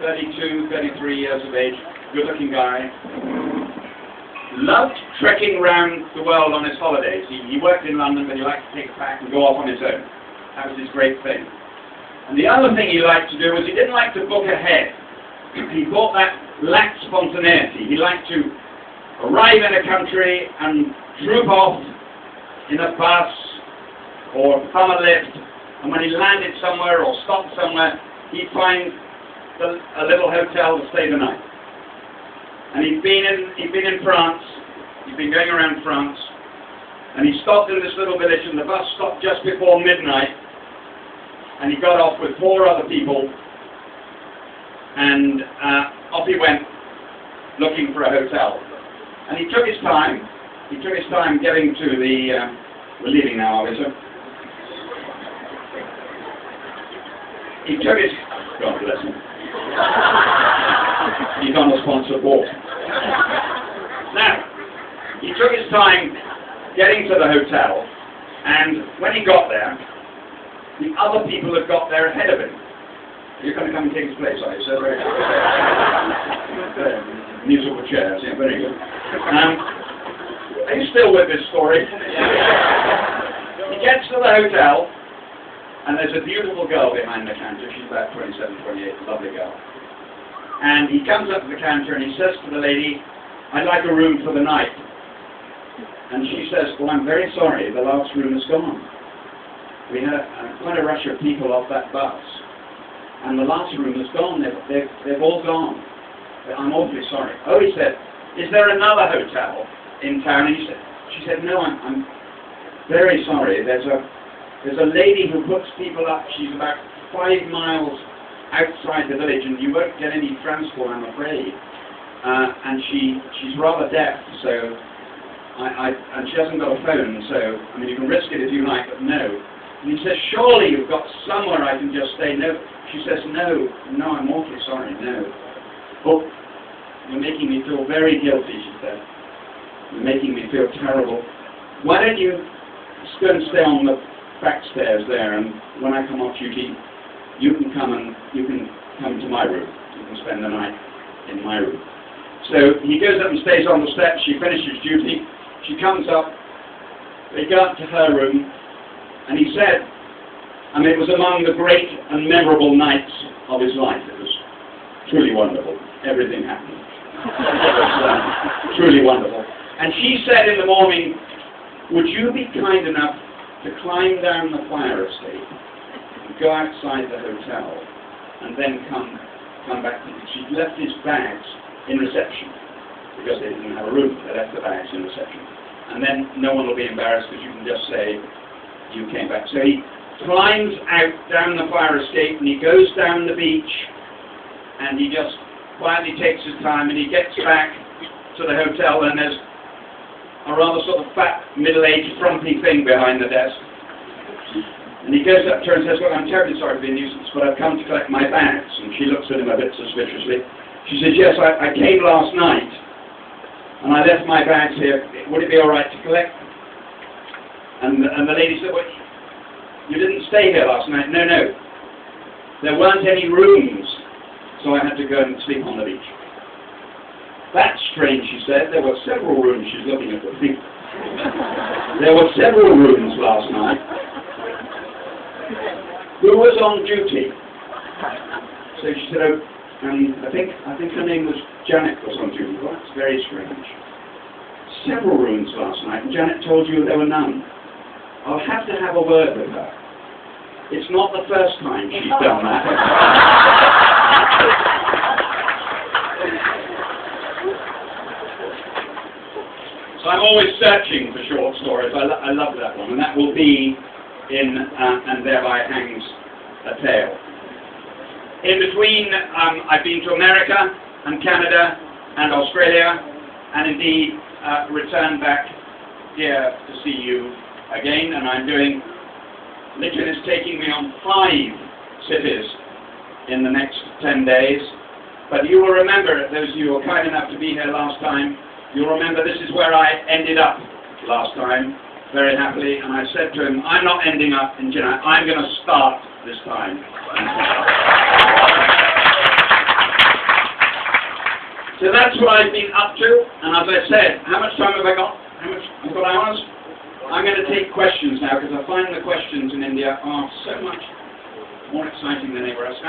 32, 33 years of age, good-looking guy. Loved trekking around the world on his holidays. He worked in London, but he liked to take a pack and go off on his own. That was his great thing. And the other thing he liked to do was he didn't like to book ahead. He thought that lacked spontaneity. He liked to arrive in a country and troop off in a bus or thumb a lift, and when he landed somewhere or stopped somewhere, he'd find a little hotel to stay the night. And he'd been in France, he'd been going around France, and he stopped in this little village, and the bus stopped just before midnight, and he got off with 4 other people, and off he went looking for a hotel. And he took his time getting to the, we're leaving now, obviously. He took his, God bless him. He's on a sponsored walk. Now, he took his time getting to the hotel, and when he got there, the other people had got there ahead of him. You're going to come and take his place, are you, sir? Very good. Musical chairs, yeah, very good. Are you still with this story? He gets to the hotel, and there's a beautiful girl behind the counter. She's about 27, 28, lovely girl. And he comes up to the counter and he says to the lady, "I'd like a room for the night." And she says, "Well, I'm very sorry, the last room is gone. We had quite a rush of people off that bus, and the last room is gone. They've all gone. I'm awfully sorry." Oh, he said, "Is there another hotel in town?" And she said, "No, I'm very sorry. There's a lady who puts people up. She's about 5 miles outside the village, and you won't get any transport, I'm afraid. And she's rather deaf, so and she hasn't got a phone. So I mean, you can risk it if you like, but no." And he says, "Surely you've got somewhere I can just stay." No, she says, "No, I'm awfully sorry. No. Oh, you're making me feel very guilty," she said. "You're making me feel terrible. Why don't you go and stay on the back stairs there, and when I come off duty, you can come to my room. You can spend the night in my room." So he goes up and stays on the steps. She finishes duty. She comes up. They go up to her room, and he said, I mean, it was among the great and memorable nights of his life. It was truly wonderful. Everything happened. It was truly wonderful. And she said in the morning, "Would you be kind enough to climb down the fire escape and go outside the hotel and then come back to me?" She'd left his bags in reception because they didn't have a room. They left the bags in reception. And then no one will be embarrassed because you can just say you came back. So he climbs out down the fire escape, and he goes down the beach, and he just quietly takes his time, and he gets back to the hotel, and there's a rather sort of fat, middle-aged, frumpy thing behind the desk. And he goes up to her and says, "Look, I'm terribly sorry to be a nuisance, but I've come to collect my bags." And she looks at him a bit suspiciously. She says, "Yes, I came last night, and I left my bags here. Would it be all right to collect them?" And the lady said, "Well, you didn't stay here last night." No. There weren't any rooms, so I had to go and sleep on the beach." "That's strange," she said. "There were several rooms." She's looking at the thing. "There were several rooms last night. Who was on duty?" So she said, "Oh, I think her name was Janet was on duty." "Well, that's very strange. Several rooms last night, and Janet told you there were none. I'll have to have a word with her. It's not the first time she's done that." So I'm always searching for short stories. I love that one, and that will be in And Thereby Hangs a Tale. In between, I've been to America and Canada and Australia, and indeed returned back here to see you again. And I'm doing, Lincoln is taking me on 5 cities in the next 10 days. But you will remember, those of you who were kind enough to be here last time, you'll remember this is where I ended up last time, very happily. And I said to him, "I'm not ending up in Chennai, I'm going to start this time." So that's what I've been up to, and as I said, how much time have I got? I've got hours? I'm going to take questions now, because I find the questions in India are so much more exciting than anywhere else.